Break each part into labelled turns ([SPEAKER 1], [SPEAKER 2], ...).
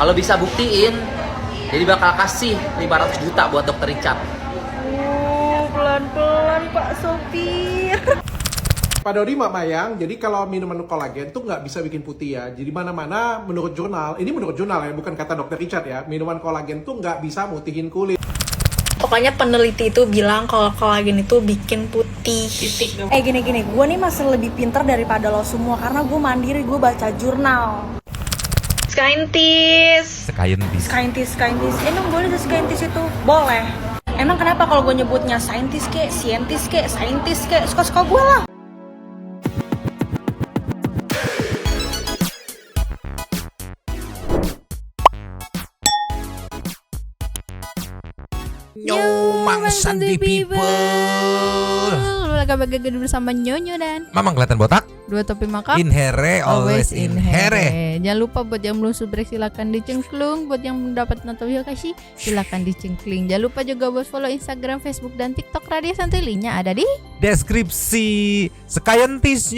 [SPEAKER 1] Kalau bisa buktiin, jadi bakal kasih 500 juta buat dokter Richard.
[SPEAKER 2] Pelan-pelan Pak Sopir.
[SPEAKER 3] Pak Dodi, Mak Mayang, jadi kalau minuman kolagen tuh nggak bisa bikin putih ya. Jadi mana-mana menurut jurnal, ini menurut jurnal ya, bukan kata dokter Richard ya, minuman kolagen tuh nggak bisa mutihin kulit.
[SPEAKER 2] Pokoknya peneliti itu bilang kalau kolagen itu bikin putih. Gini, gue nih masih lebih pinter daripada lo semua karena gue mandiri, gue baca jurnal. Scientist. Emang boleh tuh scientist itu? Boleh. Emang kenapa kalau gue nyebutnya scientist kek, scientist kek, suka-suka gue lah.
[SPEAKER 4] Yo, Mang Sandy people.
[SPEAKER 5] Kabar bersama Nyonyo dan
[SPEAKER 4] Mamang kelihatan botak.
[SPEAKER 5] dua topi maka
[SPEAKER 4] In here, always in here.
[SPEAKER 5] Jangan lupa buat yang belum subscribe silakan dicengklung. Buat yang mendapat notifikasi silakan dicengkling. Jangan lupa juga buat follow Instagram, Facebook dan TikTok Radio Santuy. Linknya ada di
[SPEAKER 4] Deskripsi. Scientist.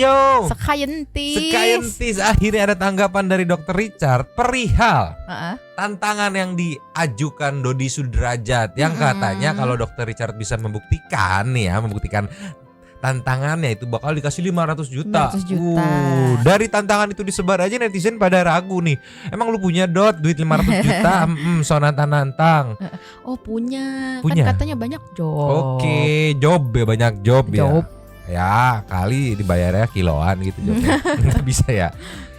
[SPEAKER 5] Scientist.
[SPEAKER 4] Akhirnya ada tanggapan dari Dr. Richard perihal
[SPEAKER 5] Heeh.
[SPEAKER 4] tantangan yang diajukan Dodi Sudrajat yang katanya kalau Dr. Richard bisa membuktikan tantangannya itu bakal dikasih 500 juta.
[SPEAKER 5] 500 juta.
[SPEAKER 4] Dari tantangan itu disebar aja netizen pada ragu nih. Emang lu punya duit 500 juta? So nantang.
[SPEAKER 5] Oh punya.
[SPEAKER 4] Punya.
[SPEAKER 5] Kan katanya banyak job.
[SPEAKER 4] Oke, job ya, banyak job ya.
[SPEAKER 5] Job.
[SPEAKER 4] Ya, kali dibayarnya kiloan gitu jobnya. Nggak bisa ya.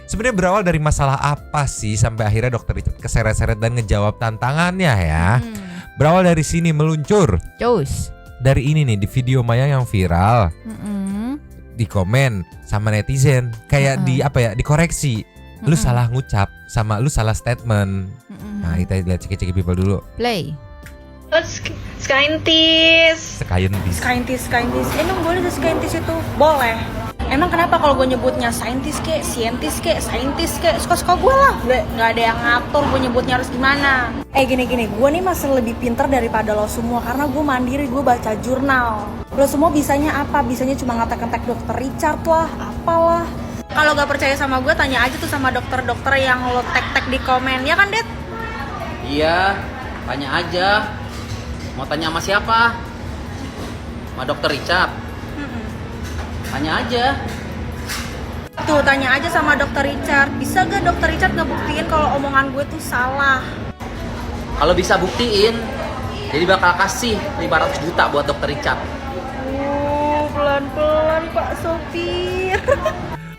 [SPEAKER 4] Sebenarnya berawal dari masalah apa sih sampai akhirnya Dr. Richard keseret-seret dan ngejawab tantangannya ya? Berawal dari sini meluncur.
[SPEAKER 5] Cus.
[SPEAKER 4] Dari ini nih di video Maya yang viral. Di komen sama netizen kayak dikoreksi. Lu salah ngucap sama lu salah statement. Nah, kita lihat ceki-ceki people dulu.
[SPEAKER 5] Play.
[SPEAKER 2] Scientist.
[SPEAKER 4] Scientist.
[SPEAKER 2] Emang boleh tuh scientist itu? Boleh. Emang kenapa kalau gue nyebutnya scientist kek, scientist kek, suka-suka gue lah. Nggak ada yang ngatur gue nyebutnya harus gimana. Gini, gue nih masih lebih pinter daripada lo semua karena gue mandiri, gue baca jurnal. Lo semua bisanya apa? Bisanya cuma ngetek-ngetek dokter Richard lah, apalah. Kalau nggak percaya sama gue, tanya aja tuh sama dokter-dokter yang lo tag-tag di komen, ya kan, Det?
[SPEAKER 1] Iya, tanya aja. Mau tanya sama siapa? Sama dokter Richard. Tanya aja.
[SPEAKER 2] Tuh, tanya aja sama dokter Richard. Bisa gak dokter Richard ngebuktiin kalau omongan gue tuh salah?
[SPEAKER 1] Kalau bisa buktiin, jadi bakal kasih 500 juta buat dokter Richard.
[SPEAKER 2] Pelan-pelan Pak Sopir.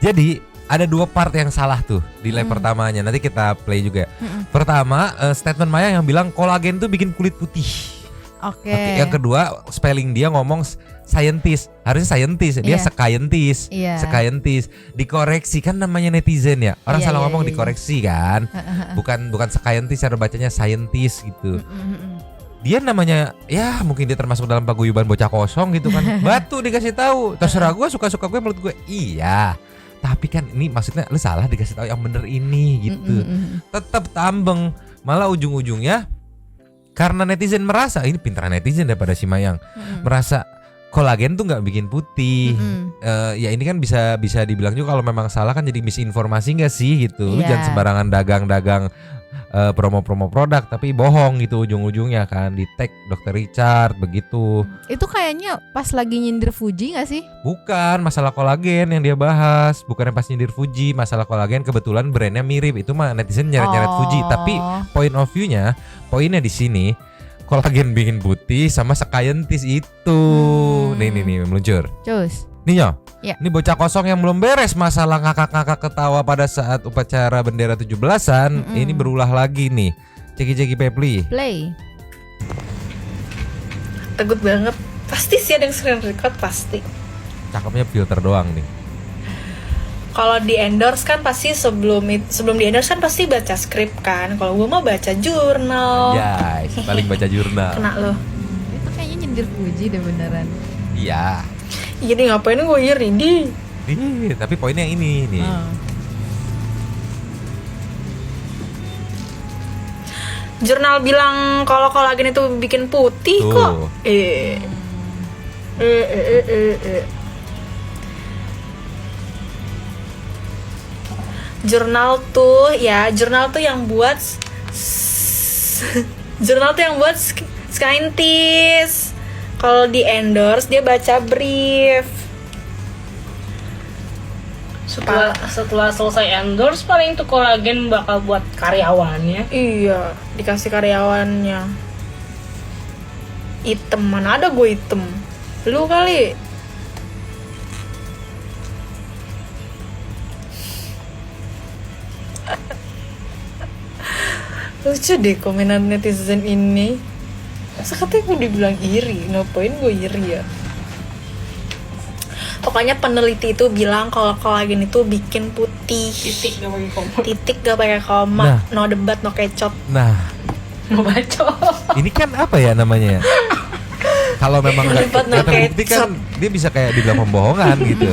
[SPEAKER 4] Jadi ada dua part yang salah tuh di live pertamanya. Nanti kita play juga. Pertama, statement Maya yang bilang kolagen tuh bikin kulit putih.
[SPEAKER 5] Oke.
[SPEAKER 4] Yang kedua, spelling dia ngomong scientist, harusnya scientist, dia scientist. Scientist. Dikoreksi kan namanya netizen ya. Orang salah ngomong dikoreksi kan. Bukan scientist, cara bacanya scientist gitu. Dia namanya ya mungkin dia termasuk dalam paguyuban bocah kosong gitu kan. Batu dikasih tahu. Terserah gue, suka-suka gue, menurut gue iya. Tapi kan ini maksudnya lu salah dikasih tahu yang bener ini gitu. Tetap tambeng. Malah ujung-ujungnya karena netizen merasa ini pintaran netizen daripada si Mayang. Merasa kolagen tuh nggak bikin putih. Ya ini kan bisa dibilang juga kalau memang salah kan jadi misinformasi nggak sih gitu. Lu jangan sembarangan dagang promo-promo produk tapi bohong gitu ujung-ujungnya kan di tag Dr. Richard begitu.
[SPEAKER 5] Itu kayaknya pas lagi nyindir Fuji gak sih?
[SPEAKER 4] Bukan masalah kolagen yang dia bahas, bukan pas nyindir Fuji. Masalah kolagen kebetulan brandnya mirip, itu mah netizen nyeret-nyeret Fuji. Tapi point of view-nya, poinnya di sini kolagen bikin putih sama scientist itu. Nih meluncur.
[SPEAKER 5] Cus.
[SPEAKER 4] Nih Nyo,
[SPEAKER 5] Ya.
[SPEAKER 4] ini bocah kosong yang belum beres masalah ngakak-ngakak ketawa pada saat upacara bendera 17-an. Ini berulah lagi nih. Ceki-ceki Pepli.
[SPEAKER 5] Play.
[SPEAKER 2] Tegut banget. Pasti sih ada yang screen record, pasti.
[SPEAKER 4] Cakepnya filter doang nih.
[SPEAKER 2] Kalau di endorse kan pasti sebelum di endorse kan pasti baca skrip kan. Kalau gue mau baca jurnal.
[SPEAKER 4] Guys, paling baca jurnal.
[SPEAKER 2] Kena lo.
[SPEAKER 5] Itu kayaknya nyindir Fuji deh beneran.
[SPEAKER 4] Iya.
[SPEAKER 2] Jadi ngapain gue iri di?
[SPEAKER 4] Tapi poinnya ini nih.
[SPEAKER 2] Jurnal bilang kalau kolagen itu bikin putih
[SPEAKER 4] Tuh.
[SPEAKER 2] kok. Jurnal tuh yang buat Jurnal tuh yang buat scientist. Kalau di endorse dia baca brief.
[SPEAKER 6] Setelah selesai endorse paling tuh kolagen bakal buat karyawannya.
[SPEAKER 2] Iya, dikasih karyawannya. Item, mana ada gue item. Lu kali. Lucu deh komenan netizen ini. Masa katanya gue dibilang iri. Ngapain gue iri ya? Pokoknya peneliti itu bilang kalau kolagen itu bikin putih.
[SPEAKER 6] Titik gak pakai koma.
[SPEAKER 2] Titik gak pakai koma.
[SPEAKER 4] Nah.
[SPEAKER 2] No debat, no kecot.
[SPEAKER 4] Nah,
[SPEAKER 6] Mau baca.
[SPEAKER 4] ini kan apa ya namanya ya? Kalau memang nggak
[SPEAKER 2] Debat no
[SPEAKER 4] terbukti kan dia bisa kayak dibilang pembohongan gitu.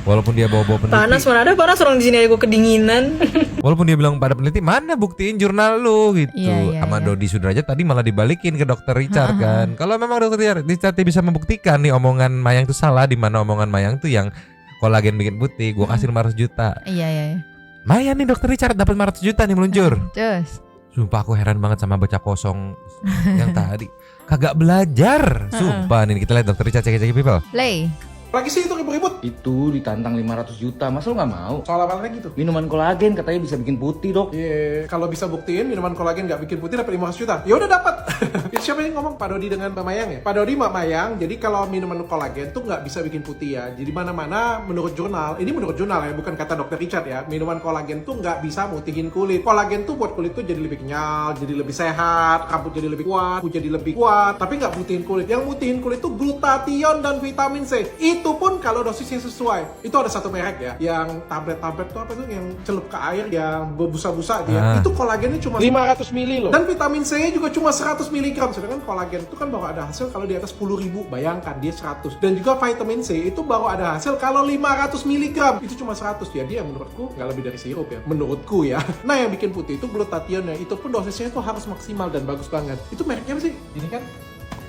[SPEAKER 4] Walaupun dia bawa-bawa peneliti.
[SPEAKER 2] Panas, mana ada panas orang di sini aja gue kedinginan.
[SPEAKER 4] Walaupun dia bilang pada peneliti, mana buktiin jurnal lu gitu.
[SPEAKER 5] Iya,
[SPEAKER 4] Sama
[SPEAKER 5] iya.
[SPEAKER 4] Dodi Sudrajat tadi malah dibalikin ke dokter Richard kan. Kalau memang dokter Richard bisa membuktikan nih omongan Mayang itu salah, di mana omongan Mayang tuh yang kolagen bikin putih, gua kasih 500 juta.
[SPEAKER 5] Iya, iya.
[SPEAKER 4] Mayan nih dokter Richard dapat 500 juta nih meluncur.
[SPEAKER 5] Terus
[SPEAKER 4] Sumpah aku heran banget sama baca kosong yang tadi. Kagak belajar. Sumpah nih kita lihat dokter Richard cek people.
[SPEAKER 5] play.
[SPEAKER 3] Lagi sih itu ribut-ribut.
[SPEAKER 1] Itu ditantang 500 juta, masa lu gak mau?
[SPEAKER 3] Soal apa lagi tuh?
[SPEAKER 1] Minuman kolagen katanya bisa bikin putih, Dok.
[SPEAKER 3] Iya, kalau bisa buktiin minuman kolagen nggak bikin putih dapat 500 juta. Ya udah dapat. Itu siapa yang ngomong? Pak Dodi dengan Mbak Mayang ya? Pak Dodi, Mbak Mayang. Jadi kalau minuman kolagen tuh nggak bisa bikin putih ya. Jadi mana-mana menurut jurnal, ini menurut jurnal ya, bukan kata dokter Richard ya. Minuman kolagen tuh nggak bisa mutihin kulit. Kolagen tuh buat kulit tuh jadi lebih kenyal, jadi lebih sehat, rambut jadi lebih kuat, kulit jadi lebih kuat. Tapi nggak mutihin kulit. Yang mutihin kulit tuh glutathione dan vitamin C. Itu pun kalau dosisnya sesuai. Itu ada satu merek ya, yang tablet-tablet tuh apa tuh yang celup ke air, yang berbusa-busa aja. Itu kolagennya cuma 500 mili loh. Dan vitamin C juga cuma 100 mg. Sedangkan kolagen itu kan baru ada hasil kalau di atas 10.000. Bayangkan dia 100. Dan juga vitamin C itu baru ada hasil kalau 500 mg. Itu cuma 100. Jadi ya menurutku nggak lebih dari sirup ya. Menurutku ya. Nah yang bikin putih itu glutathione. Itu pun dosisnya itu harus maksimal dan bagus banget. Itu mereknya apa sih? Ini kan?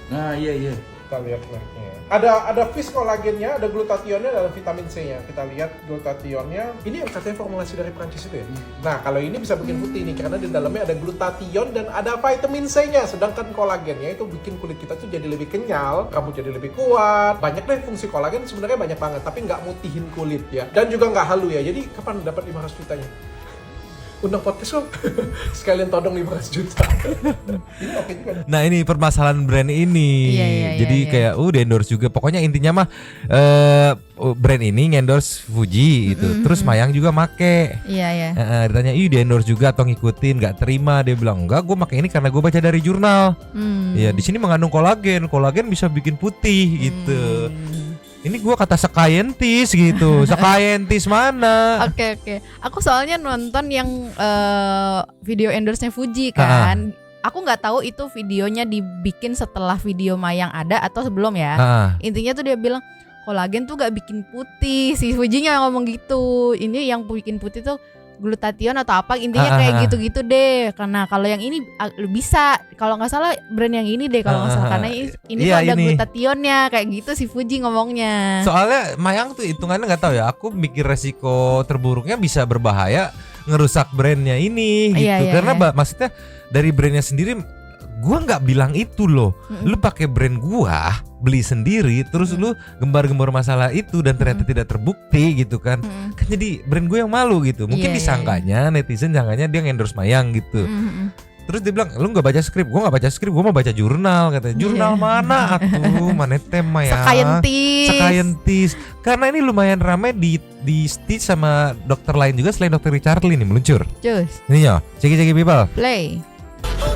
[SPEAKER 1] Nah, iya.
[SPEAKER 3] Kita lihat mereknya. Ada fish kolagennya, ada glutathione, ada vitamin C-nya. Kita lihat glutathione-nya. Ini yang katanya formulasi dari Prancis itu ya. Nah, kalau ini bisa bikin putih nih karena di dalamnya ada glutathione dan ada vitamin C-nya. Sedangkan kolagennya itu bikin kulit kita tuh jadi lebih kenyal, rambut jadi lebih kuat. Banyak deh fungsi kolagen sebenarnya banyak banget, tapi nggak mutihin kulit ya. Dan juga nggak halu ya. Jadi kapan dapat 500 jutanya? Undang podcast kok. Sekalian todong 500 juta. Ini oke juga nih.
[SPEAKER 4] Nah ini permasalahan brand ini.
[SPEAKER 5] Iya,
[SPEAKER 4] Jadi
[SPEAKER 5] iya.
[SPEAKER 4] kayak di endorse juga. Pokoknya intinya mah brand ini endorse Fuji gitu. Terus Mayang juga make.
[SPEAKER 5] Iya, iya.
[SPEAKER 4] Ditanya, di endorse juga atau ngikutin? Nggak terima. Dia bilang enggak, gue make ini karena gue baca dari jurnal. Iya, di sini mengandung kolagen. Kolagen bisa bikin putih gitu. Ini gue kata scientist gitu. Scientist mana?
[SPEAKER 5] Oke. Aku soalnya nonton yang video endorse-nya Fuji kan. Aku nggak tahu itu videonya dibikin setelah video Mayang ada atau sebelum ya. Intinya tuh dia bilang kolagen tuh gak bikin putih. Si Fujinya ngomong gitu. Ini yang bikin putih tuh glutathione atau apa, intinya kayak gitu-gitu deh. Karena kalau yang ini bisa, kalau nggak salah brand yang ini deh kalau nggak salah, karena ini
[SPEAKER 4] Iya,
[SPEAKER 5] tuh ada
[SPEAKER 4] ini.
[SPEAKER 5] glutathione-nya kayak gitu si Fuji ngomongnya.
[SPEAKER 4] Soalnya Mayang tuh hitungannya nggak tahu ya. Aku mikir resiko terburuknya bisa berbahaya ngerusak brandnya ini gitu.
[SPEAKER 5] Iya,
[SPEAKER 4] Karena
[SPEAKER 5] iya.
[SPEAKER 4] maksudnya dari brandnya sendiri, gua nggak bilang itu loh. Lu pakai brand gua, beli sendiri, terus lu gembar-gembar masalah itu dan ternyata tidak terbukti gitu kan. Kan jadi brand gue yang malu gitu. Mungkin
[SPEAKER 5] Iya,
[SPEAKER 4] disangkanya netizen sangkanya dia endorse Mayang gitu. Terus dia bilang, lu nggak baca skrip? Gue nggak baca skrip, gue mau baca jurnal katanya. Jurnal mana atuh? Mana tema ya? Scientist. Karena ini lumayan ramai di stitch sama dokter lain juga selain dokter Richard Lee nih meluncur.
[SPEAKER 5] Cus,
[SPEAKER 4] Ini ya, ceki people.
[SPEAKER 5] play.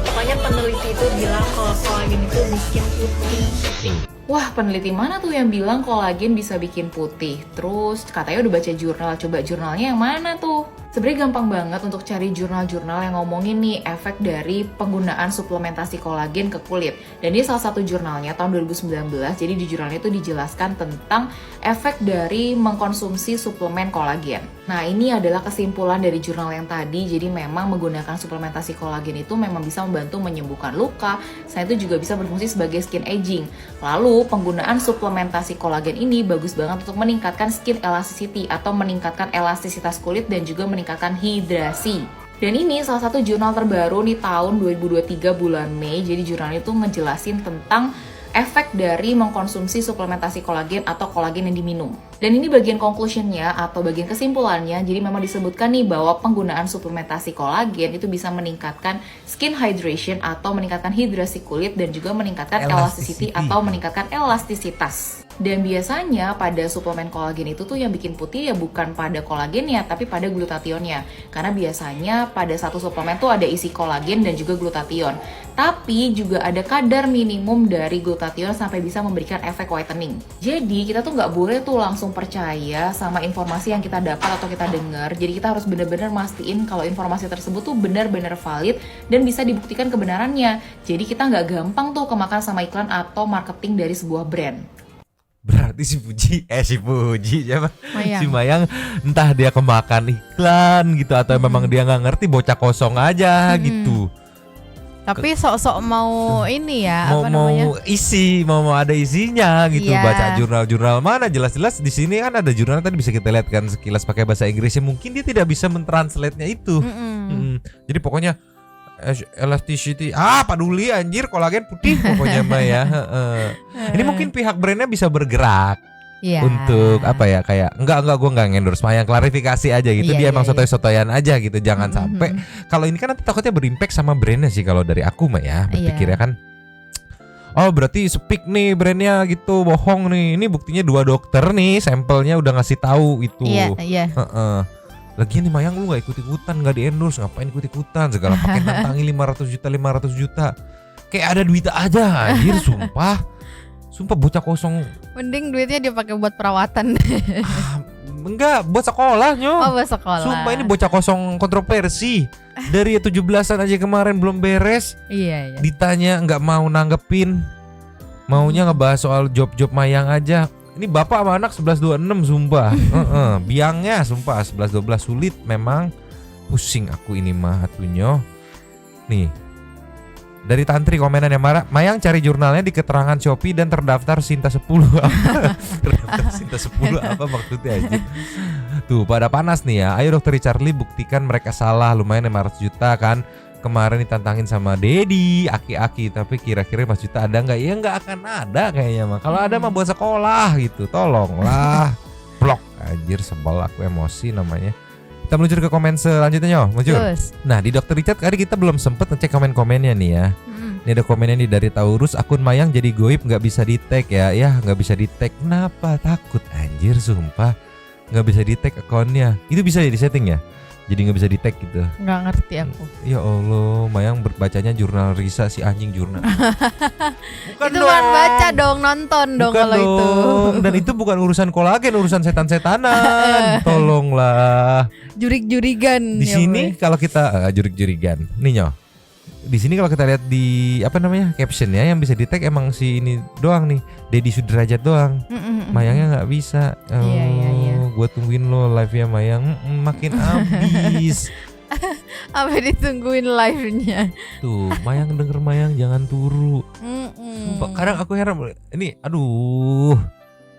[SPEAKER 2] Pokoknya peneliti itu bilang kalau kolagen itu bikin putih.
[SPEAKER 7] Wah, peneliti mana tuh yang bilang kolagen bisa bikin putih? Terus katanya udah baca jurnal, coba jurnalnya yang mana tuh? Sebenarnya gampang banget untuk cari jurnal-jurnal yang ngomongin nih efek dari penggunaan suplementasi kolagen ke kulit. Dan ini salah satu jurnalnya tahun 2019, jadi di jurnalnya itu dijelaskan tentang efek dari mengkonsumsi suplemen kolagen. Nah, ini adalah kesimpulan dari jurnal yang tadi, jadi memang menggunakan suplementasi kolagen itu memang bisa membantu menyembuhkan luka, selain itu juga bisa berfungsi sebagai skin aging. Lalu, penggunaan suplementasi kolagen ini bagus banget untuk meningkatkan skin elasticity atau meningkatkan elastisitas kulit dan juga meningkatkan hidrasi. Dan ini salah satu jurnal terbaru nih tahun 2023 bulan Mei. Jadi jurnal itu ngejelasin tentang efek dari mengkonsumsi suplementasi kolagen atau kolagen yang diminum. Dan ini bagian conclusionnya atau bagian kesimpulannya, jadi memang disebutkan nih bahwa penggunaan suplementasi kolagen itu bisa meningkatkan skin hydration atau meningkatkan hidrasi kulit dan juga meningkatkan elasticity atau meningkatkan elastisitas. Dan biasanya pada suplemen kolagen itu tuh yang bikin putih ya bukan pada kolagennya tapi pada glutationnya. Karena biasanya pada satu suplemen tuh ada isi kolagen dan juga glutation. Tapi juga ada kadar minimum dari glutation sampai bisa memberikan efek whitening. Jadi kita tuh nggak boleh tuh langsung percaya sama informasi yang kita dapat atau kita dengar. Jadi kita harus benar-benar mastiin kalau informasi tersebut tuh benar-benar valid dan bisa dibuktikan kebenarannya. Jadi kita nggak gampang tuh kemakan sama iklan atau marketing dari sebuah brand.
[SPEAKER 4] Berarti si Puji siapa?
[SPEAKER 5] Mayang.
[SPEAKER 4] Si Mayang entah dia kemakan iklan gitu atau memang dia nggak ngerti, bocah kosong aja gitu.
[SPEAKER 5] Tapi sok-sok mau ini ya,
[SPEAKER 4] mau
[SPEAKER 5] apa namanya?
[SPEAKER 4] mau ada isinya gitu.
[SPEAKER 5] Iya.
[SPEAKER 4] Baca jurnal-jurnal mana jelas-jelas di sini kan ada jurnal tadi bisa kita lihat kan sekilas pakai bahasa Inggrisnya, mungkin dia tidak bisa mentranslate-nya itu. Jadi pokoknya elasticity peduli anjir kolagen putih pokoknya mah ya. Ini mungkin pihak brandnya bisa bergerak untuk apa ya, kayak enggak gue enggak endorse Mayang, klarifikasi aja gitu. Dia emang sotoy-sotoyan aja gitu, jangan sampai kalau ini kan nanti takutnya berimpact sama brandnya sih kalau dari aku mah ya berpikirnya kan. Oh berarti speak nih brandnya gitu, bohong nih. Ini buktinya 2 dokter nih sampelnya udah ngasih tahu itu.
[SPEAKER 5] Iya.
[SPEAKER 4] Lagian nih Mayang lu gak ikut-ikutan, gak di-endorse, ngapain ikut-ikutan segala pakai nantangi 500 juta. Kayak ada duit aja anjir, Sumpah bocah kosong.
[SPEAKER 5] Mending duitnya dia pakai buat perawatan.
[SPEAKER 4] Enggak, buat sekolah nyo.
[SPEAKER 5] Oh, buat sekolah.
[SPEAKER 4] Sumpah ini bocah kosong kontroversi. Dari 17-an aja kemarin belum beres.
[SPEAKER 5] Iya.
[SPEAKER 4] Ditanya nggak mau nanggepin. Maunya ngebahas soal job-job Mayang aja. Ini bapak sama anak 11-26 sumpah. Biangnya sumpah 11-12 sulit memang. Pusing aku ini mah atuhnyo. Nih. Dari Tantri komenan yang marah, Mayang cari jurnalnya di keterangan Shopee dan terdaftar Sinta 10. Terdaftar Sinta 10 apa maksudnya aja? Tuh pada panas nih ya. Ayo Dokter Charlie buktikan mereka salah. Lumayan 500 juta kan. Kemarin ditantangin sama Dedi, aki-aki. Tapi kira-kira 5 juta ada nggak? Ya nggak akan ada kayaknya mah. Kalau ada mah buat sekolah gitu. Tolonglah. Blok anjir, sebel aku, emosi namanya. Kita meluncur ke komen selanjutnya Nyo, meluncur. Nah di Dr. Richard tadi kita belum sempet ngecek komen-komennya nih ya. Ini ada komennya nih dari Taurus, akun Mayang jadi goib nggak bisa di tag ya. Ya nggak bisa di tag, kenapa? Takut anjir sumpah. Nggak bisa di tag akunnya. Itu bisa ya di setting ya? Jadi nggak bisa di tag gitu.
[SPEAKER 5] Nggak ngerti aku.
[SPEAKER 4] Ya Allah, Mayang bacanya jurnal Risa si anjing jurnal. Bukan
[SPEAKER 5] itu bukan baca dong, nonton dong kalau itu.
[SPEAKER 4] Dan itu bukan urusan kolagen, urusan setan-setanan. Tolonglah.
[SPEAKER 5] Jurig-jurigan.
[SPEAKER 4] Di sini kalau kita jurig-jurigan. Nih Nyo. Di sini kalau kita lihat di apa namanya captionnya yang bisa di tag emang si ini doang nih, Dedi Sudrajat doang. Mayangnya nggak bisa.
[SPEAKER 5] Iya.
[SPEAKER 4] Gue tungguin lo live-nya Mayang makin habis.
[SPEAKER 5] Apa ditungguin live-nya?
[SPEAKER 4] Tuh Mayang denger Mayang jangan turu. Sumpah, kadang aku heran ini, aduh,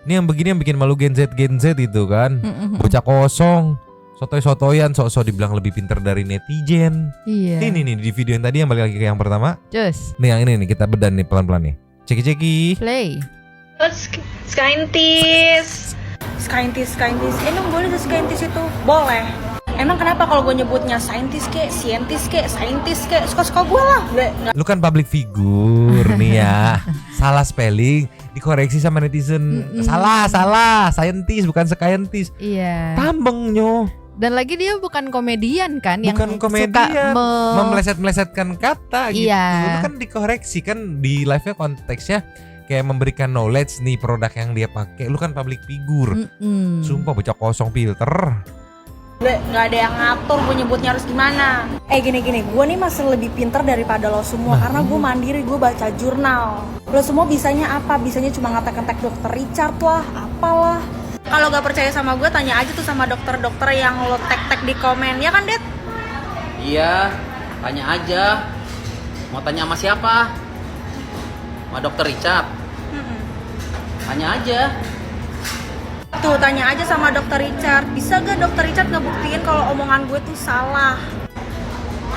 [SPEAKER 4] ini yang begini yang bikin malu Gen Z itu kan. Bocah kosong, sotoy-sotoyan, sok-sok dibilang lebih pintar dari netizen.
[SPEAKER 5] Iya.
[SPEAKER 4] Ini nih di video yang tadi yang balik lagi ke yang pertama.
[SPEAKER 5] Just.
[SPEAKER 4] Nih yang ini nih kita bedah nih pelan-pelan nih. Ceki-ceki.
[SPEAKER 5] Play.
[SPEAKER 6] Scientist.
[SPEAKER 2] Scientist. Emang boleh tuh scientist itu? Boleh. Emang kenapa kalau gue nyebutnya scientist kek, scientist kek, suka-suka gue lah.
[SPEAKER 4] Lu kan public figure nih ya. Salah spelling dikoreksi sama netizen. Salah, scientist bukan scientist.
[SPEAKER 5] Iya.
[SPEAKER 4] Tambeng Nyo.
[SPEAKER 5] Dan lagi dia bukan komedian kan, yang
[SPEAKER 4] bukan komedian,
[SPEAKER 5] suka
[SPEAKER 4] memeleset-melesetkan kata gitu.
[SPEAKER 5] Iya.
[SPEAKER 4] Itu kan dikoreksi kan di live-nya konteksnya kayak memberikan knowledge nih produk yang dia pakai. Lu kan public figure. Sumpah bocah kosong filter.
[SPEAKER 2] Nggak ada yang ngatur gue nyebutnya harus gimana. Gini, gue nih masih lebih pinter daripada lo semua. Karena gue mandiri, gue baca jurnal. Lo semua bisanya apa? Bisanya cuma ngetek-ngetek Dokter Richard lah, apalah. Kalau gak percaya sama gue, tanya aja tuh sama dokter-dokter yang lo tag-tag di komen. Ya kan, Det?
[SPEAKER 1] Iya, tanya aja. Mau tanya sama siapa? Sama Dokter Richard. Tanya aja.
[SPEAKER 2] Tuh, tanya aja sama Dokter Richard. Bisa gak Dokter Richard ngebuktiin kalau omongan gue tuh salah?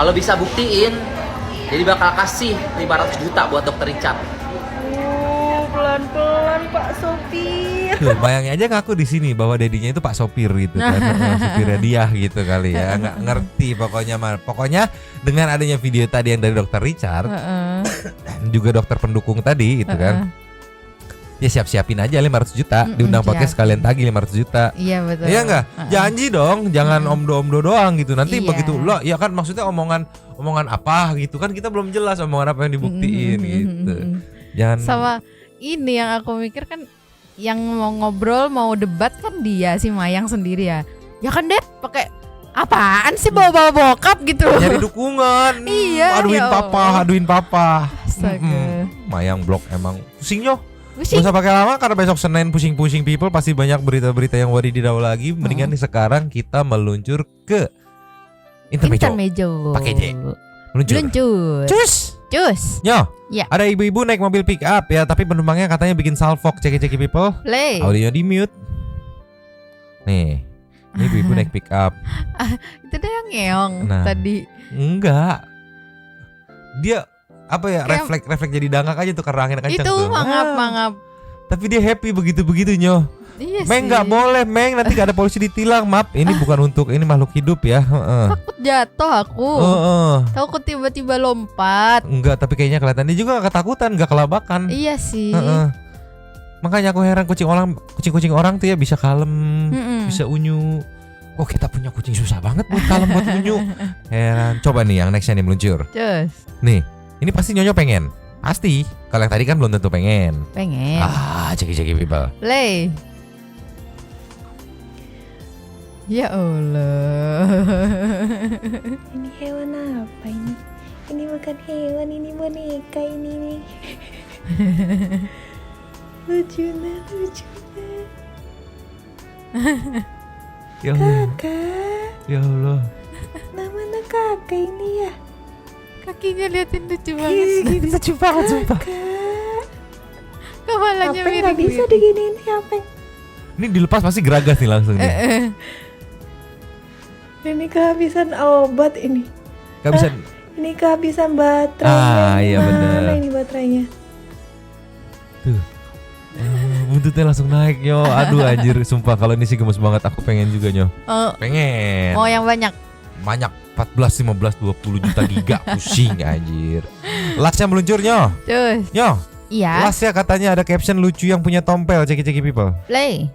[SPEAKER 1] Kalau bisa buktiin, jadi bakal kasih 500 juta buat dokter Richard.
[SPEAKER 2] Pelan-pelan Pak Sopir.
[SPEAKER 4] Tuh, bayangin aja ngaku di sini bahwa dedinya itu Pak Sopir gitu kan. Supirnya dia gitu kali ya. Nggak ngerti pokoknya mah. Pokoknya dengan adanya video tadi yang dari dokter Richard, juga dokter pendukung tadi itu kan. Ya siap-siapin aja 500 juta, diundang podcast sekalian tagih 500 juta.
[SPEAKER 5] Iya betul.
[SPEAKER 4] Iya enggak? Janji dong, jangan omdo-omdo doang gitu. Nanti begitu lo ya kan maksudnya omongan apa gitu kan kita belum jelas omongan apa yang dibuktiin gitu. Jangan
[SPEAKER 5] Sama ini yang aku mikir kan, yang mau ngobrol mau debat kan dia si Mayang sendiri ya. Ya kan Dep pakai apaan sih bawa-bawa bokap gitu.
[SPEAKER 4] nyari dukungan.
[SPEAKER 5] Iya,
[SPEAKER 4] Aduin
[SPEAKER 5] ya
[SPEAKER 4] papa, aduin papa.
[SPEAKER 5] Astaga.
[SPEAKER 4] Mayang blok emang pusingnya.
[SPEAKER 5] Pusing.
[SPEAKER 4] Gak usah pakai lama karena besok Senin pusing-pusing people pasti banyak berita-berita yang wadidaw lagi. Mendingan nih sekarang kita meluncur ke intermezzo. Pakai J. Meluncur. Cus. Nyo.
[SPEAKER 5] Ya.
[SPEAKER 4] Ada ibu-ibu naik mobil pick up ya, tapi penumpangnya katanya bikin salfok. Ceki people.
[SPEAKER 5] Play.
[SPEAKER 4] Audionya di mute. Nih. Ini ibu-ibu naik pick up.
[SPEAKER 5] Itu dia yang ngeong
[SPEAKER 4] Nah.
[SPEAKER 5] tadi.
[SPEAKER 4] Enggak. Dia apa ya,
[SPEAKER 5] Kayak-
[SPEAKER 4] refleks jadi dangak aja tuh karena angin kencang
[SPEAKER 5] Itu
[SPEAKER 4] tuh.
[SPEAKER 5] mangap.
[SPEAKER 4] Tapi dia happy begitu Nyo.
[SPEAKER 5] Iya
[SPEAKER 4] Meng
[SPEAKER 5] sih.
[SPEAKER 4] nggak boleh Meng, nanti gak ada polisi ditilang. Maaf, ini bukan untuk ini makhluk hidup ya.
[SPEAKER 5] Takut jatuh aku. Takut tiba-tiba lompat.
[SPEAKER 4] Enggak, tapi kayaknya kelihatan dia juga gak ketakutan, gak kelabakan.
[SPEAKER 5] Iya sih.
[SPEAKER 4] Makanya aku heran kucing-kucing orang tuh ya bisa kalem, bisa unyu. Oh kita punya kucing susah banget buat kalem buat unyu. Heran. Coba nih yang nextnya nih meluncur.
[SPEAKER 5] Cus.
[SPEAKER 4] Nih, ini pasti Nyonya pengen. Pasti. Kalau yang tadi kan belum tentu pengen.
[SPEAKER 5] Pengen.
[SPEAKER 4] Ceki people.
[SPEAKER 5] Play. Ya Allah.
[SPEAKER 2] Ini hewan apa ini? Ini bukan hewan, ini boneka ini nih. Lucu.
[SPEAKER 4] Ya Allah.
[SPEAKER 2] Kakak,
[SPEAKER 4] Ya Allah.
[SPEAKER 2] namanya kakak ini ya.
[SPEAKER 5] Kakinya liatin lucu banget.
[SPEAKER 4] Lucu banget sumpah.
[SPEAKER 2] Kak,
[SPEAKER 5] Kepalanya
[SPEAKER 2] apa
[SPEAKER 5] mirip
[SPEAKER 2] nggak bisa
[SPEAKER 5] gitu.
[SPEAKER 2] diginiin apa?
[SPEAKER 4] Ini dilepas pasti geragas nih langsung nih.
[SPEAKER 2] Ini kehabisan obat ini.
[SPEAKER 4] Gak bisa.
[SPEAKER 2] Ini kehabisan baterai.
[SPEAKER 4] Iya bener.
[SPEAKER 2] Mana ini baterainya?
[SPEAKER 4] Tuh. Buntutnya langsung naik Nyo. Aduh anjir sumpah kalau ini sih gemes banget. Aku pengen juga Nyo. Pengen.
[SPEAKER 5] Mau yang banyak.
[SPEAKER 4] Banyak 14, 15, 20 juta giga. Pusing anjir. Lastnya meluncur Nyo.
[SPEAKER 5] Cus.
[SPEAKER 4] Nyo.
[SPEAKER 5] Iya.
[SPEAKER 4] Last ya katanya ada caption lucu yang punya tompel. Ceki people.
[SPEAKER 5] Play.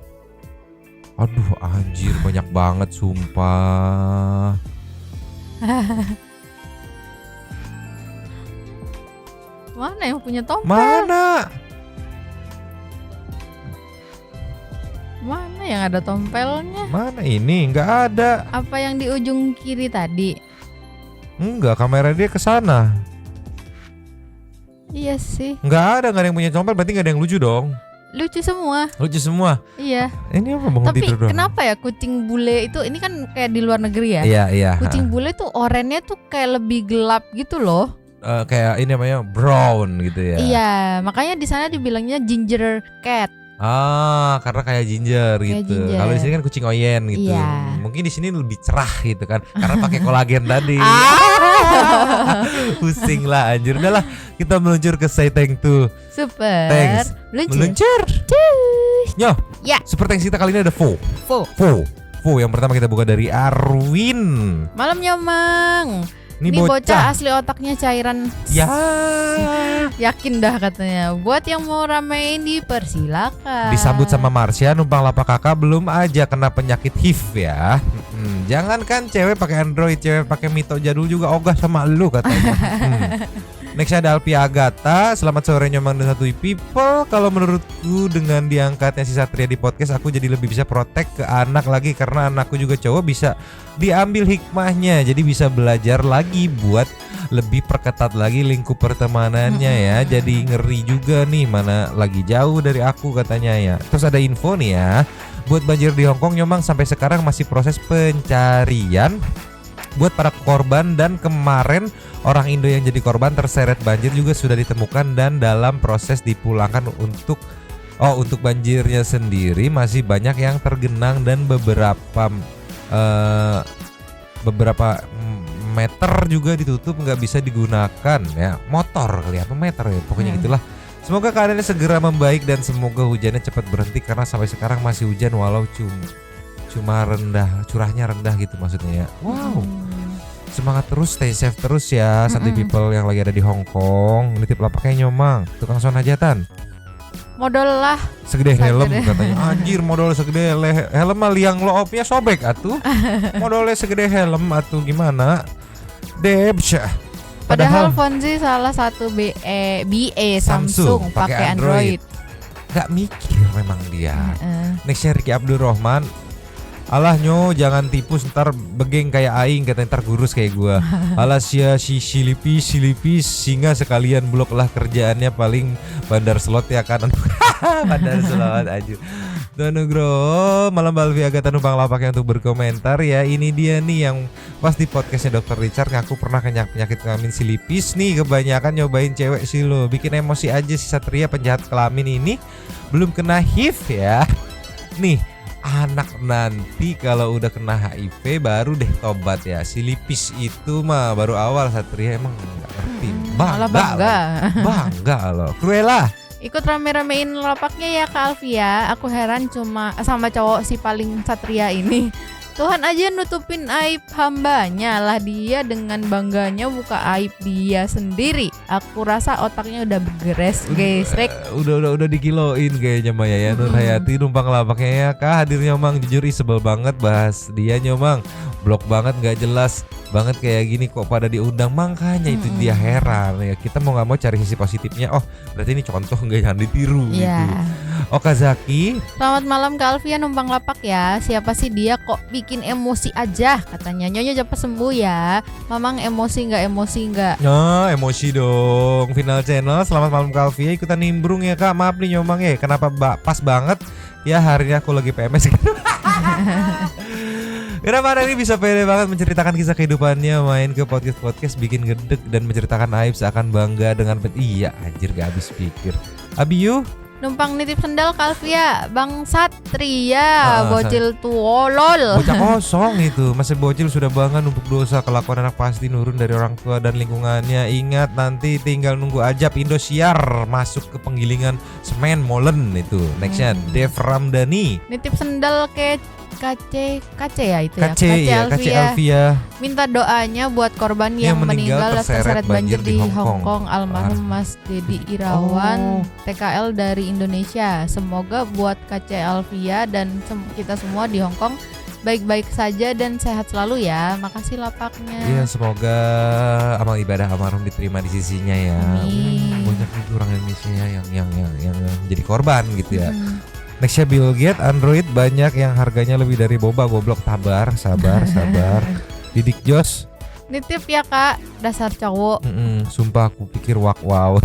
[SPEAKER 4] Aduh anjir banyak banget sumpah.
[SPEAKER 5] Mana yang punya tompel?
[SPEAKER 4] Mana?
[SPEAKER 5] Mana yang ada tompelnya?
[SPEAKER 4] Mana ini? Nggak ada.
[SPEAKER 5] Apa yang di ujung kiri tadi?
[SPEAKER 4] Enggak, kamera dia ke sana.
[SPEAKER 5] Iya sih.
[SPEAKER 4] Nggak ada yang punya tompel, berarti nggak ada yang lucu dong.
[SPEAKER 5] Lucu semua.
[SPEAKER 4] Lucu semua.
[SPEAKER 5] Iya.
[SPEAKER 4] Ini apa bangun
[SPEAKER 5] Tapi
[SPEAKER 4] tidur dong?
[SPEAKER 5] kenapa ya kucing bule itu, ini kan kayak di luar negeri ya?
[SPEAKER 4] Iya.
[SPEAKER 5] Kucing bule tuh orennya tuh kayak lebih gelap gitu loh.
[SPEAKER 4] Kayak ini namanya brown gitu ya.
[SPEAKER 5] Iya, makanya di sana dibilangnya ginger cat.
[SPEAKER 4] Karena kayak ginger
[SPEAKER 5] Kayak
[SPEAKER 4] gitu.
[SPEAKER 5] ginger.
[SPEAKER 4] Kalau di sini kan kucing oyen gitu.
[SPEAKER 5] Iya.
[SPEAKER 4] Mungkin di sini lebih cerah gitu kan. Karena pakai kolagen tadi. Pusing lah anjir. Udah lah, kita meluncur ke Say Thank to.
[SPEAKER 5] Super.
[SPEAKER 4] Thanks. Meluncur. Nyo.
[SPEAKER 5] Ya.
[SPEAKER 4] Super thanks kita kali ini ada Fo. Yang pertama kita buka dari Arwin.
[SPEAKER 5] Malamnya Mang.
[SPEAKER 4] Ini
[SPEAKER 5] Ini bocah
[SPEAKER 4] bocah.
[SPEAKER 5] asli otaknya cairan.
[SPEAKER 4] Ya.
[SPEAKER 5] Yakin dah katanya. Buat yang mau ramein dipersilakan.
[SPEAKER 4] Disambut sama Marsha, numpang lapak kakak belum aja kena penyakit HIV ya. Jangankan cewek pakai Android, cewek pakai Mito jadul juga ogah sama lu katanya. Next ada Alpi Agatha. Selamat sore Nyomang dan Satu People. Kalau menurutku dengan diangkatnya si Satria di podcast, aku jadi lebih bisa protek ke anak lagi karena anakku juga cowok, bisa diambil hikmahnya. Jadi bisa belajar lagi buat lebih perketat lagi lingkup pertemanannya ya. Jadi ngeri juga nih mana lagi jauh dari aku katanya ya. Terus ada info nih ya. Buat banjir di Hongkong, Nyomang sampai sekarang masih proses pencarian buat para korban, dan kemarin orang Indo yang jadi korban terseret banjir juga sudah ditemukan dan dalam proses dipulangkan. Untuk banjirnya sendiri masih banyak yang tergenang dan beberapa meter juga ditutup nggak bisa digunakan ya. Motor kali apa meter ya, pokoknya gitulah. Semoga keadaannya segera membaik dan semoga hujannya cepat berhenti karena sampai sekarang masih hujan walau cuma rendah, curahnya rendah gitu maksudnya ya. Wow. Semangat terus, stay safe terus ya Santai people yang lagi ada di Hong Kong. Nitip lapaknya Nyomang, tukang son hajatan.
[SPEAKER 5] Modal lah
[SPEAKER 4] segede helm katanya. Anjir modal segede helm mah liang loopnya sobek atuh. Modalnya segede helm atuh gimana? Debsyah.
[SPEAKER 5] Padahal Fonzi salah satu BA Samsung pakai Android.
[SPEAKER 4] Gak mikir memang dia. Nextnya Ricky Abdurrahman. Alah nyo jangan tipu ntar begeng kayak aing kata ntar gurus kayak gua. Alah sia si silipis singa sekalian blok lah kerjaannya paling bandar slot ya kan. Bandar slot aja. Nugroho malam Balvi agak numpang lapaknya untuk berkomentar ya. Ini dia nih yang pas di podcastnya Dr. Richard ngaku pernah kena penyakit kelamin silipis nih. Kebanyakan nyobain cewek sih lo. Bikin emosi aja si Satria penjahat kelamin ini. Belum kena HIV ya. Nih anak nanti kalau udah kena HIV baru deh tobat ya. Silipis itu mah baru awal. Satria emang gak ngerti. Bangga loh. Cruella
[SPEAKER 5] ikut rame-ramein lapaknya ya Kak Alfia. Aku heran cuma sama cowok si paling Satria ini. Tuhan aja nutupin aib hambanya lah, dia dengan bangganya buka aib dia sendiri. Aku rasa otaknya udah bergeres gesrek.
[SPEAKER 4] Udah dikiloin kayaknya Maya ya. Nur Hayati numpang lapaknya ya. Kak hadir Nyomang, jujur sebel banget bahas dia Nyomang. Blok banget gak jelas banget kayak gini kok pada diundang, makanya itu dia heran ya. Kita mau nggak mau cari sisi positifnya. Oh berarti ini contoh nggak, jangan ditiru gitu. Okazaki
[SPEAKER 5] selamat malam Kak Alfia numpang lapak ya. Siapa sih dia kok bikin emosi aja katanya. Nyonya cepat sembuh ya. Mamang emosi nggak?
[SPEAKER 4] Nah emosi dong. Final channel selamat malam Kak Alfia, ikutan nimbrung ya Kak. Maaf nih Nyomang ya, kenapa pas banget ya hari ini aku lagi PMS. Kenapa hari ini bisa pede banget menceritakan kisah kehidupannya, main ke podcast bikin gedek dan menceritakan aib seakan bangga dengan iya anjir gak habis pikir. Abiyu
[SPEAKER 5] numpang nitip sendal Kak Alfia, Bang Satria, bocil tuolol.
[SPEAKER 4] Bocah kosong itu, masih bocil sudah banget numpuk dosa. Kelakuan anak pasti nurun dari orang tua dan lingkungannya. Ingat nanti tinggal nunggu ajab Indosiar masuk ke penggilingan semen molen itu. Nextnya Dev Ramdhani
[SPEAKER 5] nitip sendal ke KC ya itu ya.
[SPEAKER 4] KC Alfia.
[SPEAKER 5] Minta doanya buat korban yang meninggal terseret banjir di Hong Kong. Almarhum Mas Dedi Irawan, TKL dari Indonesia. Semoga buat KC Alfia dan kita semua di Hong Kong baik-baik saja dan sehat selalu ya. Makasih lapaknya.
[SPEAKER 4] Iya, semoga amal ibadah almarhum diterima di sisinya ya. Banyak juga orang Indonesia yang jadi korban gitu ya. Nextnya Bill Gates, Android banyak yang harganya lebih dari boba, goblok. Sabar. Didik Jos
[SPEAKER 5] nitip ya Kak, dasar cowok.
[SPEAKER 4] Sumpah aku pikir wow.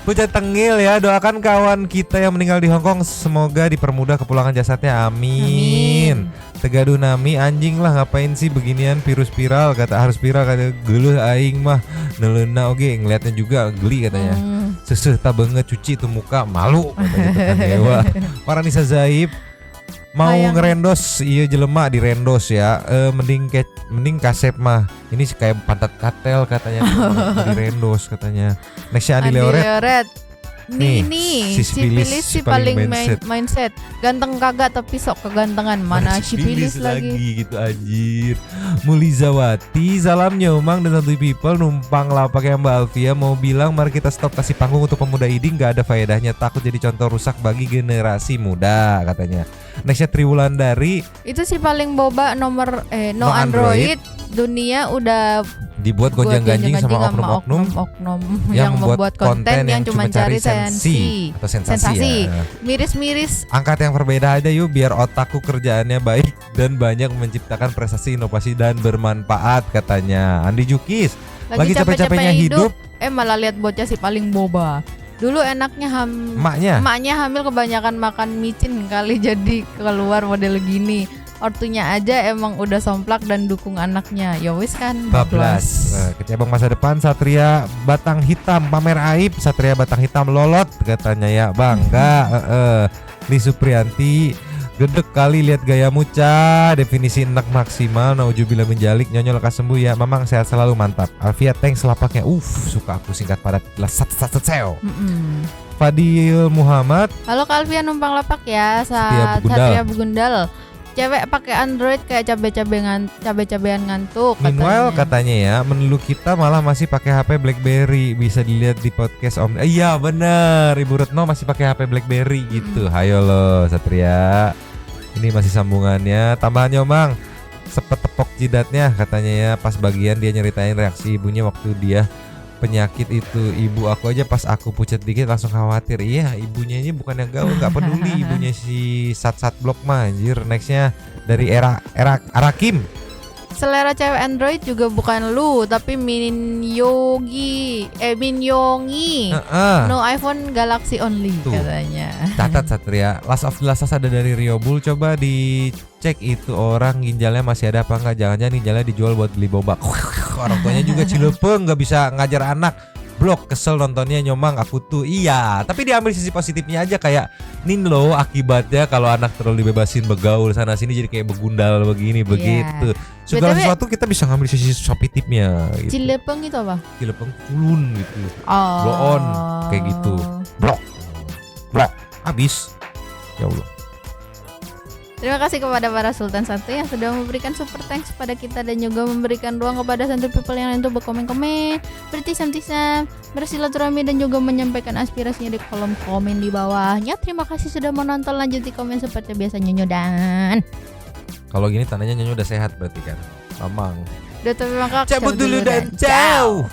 [SPEAKER 4] Pucat tengil ya, doakan kawan kita yang meninggal di Hong Kong semoga dipermudah kepulangan jasadnya, amin. Tegaduh nami anjing lah, ngapain sih beginian, virus viral harus viral kata geluh aing mah nelena oge ngeliatnya juga geli katanya. Seseh tak banget cuci itu muka malu katanya dewa. Paranisa Zaib mau ngerendos iya jelema di rendos ya. Mending kasep mah. Ini kayak pantat katel katanya. Di rendos katanya. Nextnya Andi Leoret.
[SPEAKER 5] Nih si Pilis si paling mindset. Ganteng kagak tapi sok kegantengan. Mana si Pilis lagi
[SPEAKER 4] gitu anjir. Mulizawati salam Nyomang dan Santuy people numpang lapak yang Mbak Alfia mau bilang mari kita stop kasih panggung untuk pemuda iding, gak ada faedahnya, takut jadi contoh rusak bagi generasi muda katanya. Nextnya Triwulandari
[SPEAKER 5] itu si paling boba nomor no Android dunia udah
[SPEAKER 4] dibuat gonjang-ganjing sama oknum-oknum yang membuat konten yang cuma cari sensasi. Ya.
[SPEAKER 5] Miris-miris.
[SPEAKER 4] Angkat yang berbeda aja yuk biar otakku kerjaannya baik dan banyak menciptakan prestasi, inovasi dan bermanfaat katanya. Andi Jukis lagi capek-capeknya hidup
[SPEAKER 5] malah lihat bocah si paling boba. Dulu enaknya emaknya hamil kebanyakan makan micin kali jadi keluar model gini. Ortunya aja emang udah somplak dan dukung anaknya. Ya wis kan bablas.
[SPEAKER 4] Kecebong masa depan Satria Batang Hitam pamer aib. Satria Batang Hitam lolot katanya ya bangga. Li Supriyanti Gedek kali lihat gayamu Ca. Definisi enak maksimal. Naujubillah menjalik. Nyonya lekas sembuh ya. Mamang sehat selalu, mantap. Alfia thanks lapaknya. Suka aku singkat padat. Seo. Fadil Muhammad.
[SPEAKER 5] Halo Kak Alfia numpang lapak ya.
[SPEAKER 4] Satria
[SPEAKER 5] Satria Begundal. Cewek pakai Android kayak cabe-cabean ngantuk
[SPEAKER 4] Meanwhile katanya ya, menu kita malah masih pakai HP BlackBerry. Bisa dilihat di podcast Om. Iya bener, Ibu Retno masih pakai HP BlackBerry gitu. Hayo lo Satria. Ini masih sambungannya. Tambahannya Omang, sepet tepok jidatnya katanya ya. Pas bagian dia nyeritain reaksi ibunya waktu dia penyakit itu. Ibu aku aja pas aku pucat dikit langsung khawatir. Iya, ibunya ini bukan yang gaul, nggak peduli. Ibunya si Sat Blok mah anjir. Nextnya dari Arakim.
[SPEAKER 5] Selera cewek Android juga bukan lu, tapi Minyongi. No iPhone Galaxy only
[SPEAKER 4] Tuh.
[SPEAKER 5] katanya.
[SPEAKER 4] Catat Satria. Last of the Last ada dari Rio Bull. Coba dicek itu orang ginjalnya masih ada apa enggak. Jangan-jangan ginjalnya dijual buat beli boba. Orang tuanya juga Cilepeng, nggak bisa ngajar anak. Blok, kesel nontonnya Nyomang aku tuh. Iya, tapi diambil sisi positifnya aja. Kayak nin lo akibatnya kalau anak terlalu dibebasin begaul sana sini jadi kayak begundal begini begitu. Segala sesuatu kita bisa ngambil sisi positifnya gitu.
[SPEAKER 5] Cilepeng itu apa?
[SPEAKER 4] Cilepeng culun gitu.
[SPEAKER 5] Oh.
[SPEAKER 4] Blow on kayak gitu. Blok. Habis. Ya Allah.
[SPEAKER 5] Terima kasih kepada para Sultan Santuy yang sudah memberikan super thanks kepada kita dan juga memberikan ruang kepada Santuy People yang lain untuk berkomen-komen, bertisam-tisam, bersilaturahmi dan juga menyampaikan aspirasinya di kolom komen di bawahnya. Terima kasih sudah menonton, lanjut di komen seperti biasa Nyonyo dan.
[SPEAKER 4] Kalau gini tandanya Nyonyo udah sehat berarti kan. Mamang.
[SPEAKER 5] Udah tapi mangkak.
[SPEAKER 4] Cabut dulu dan ciao.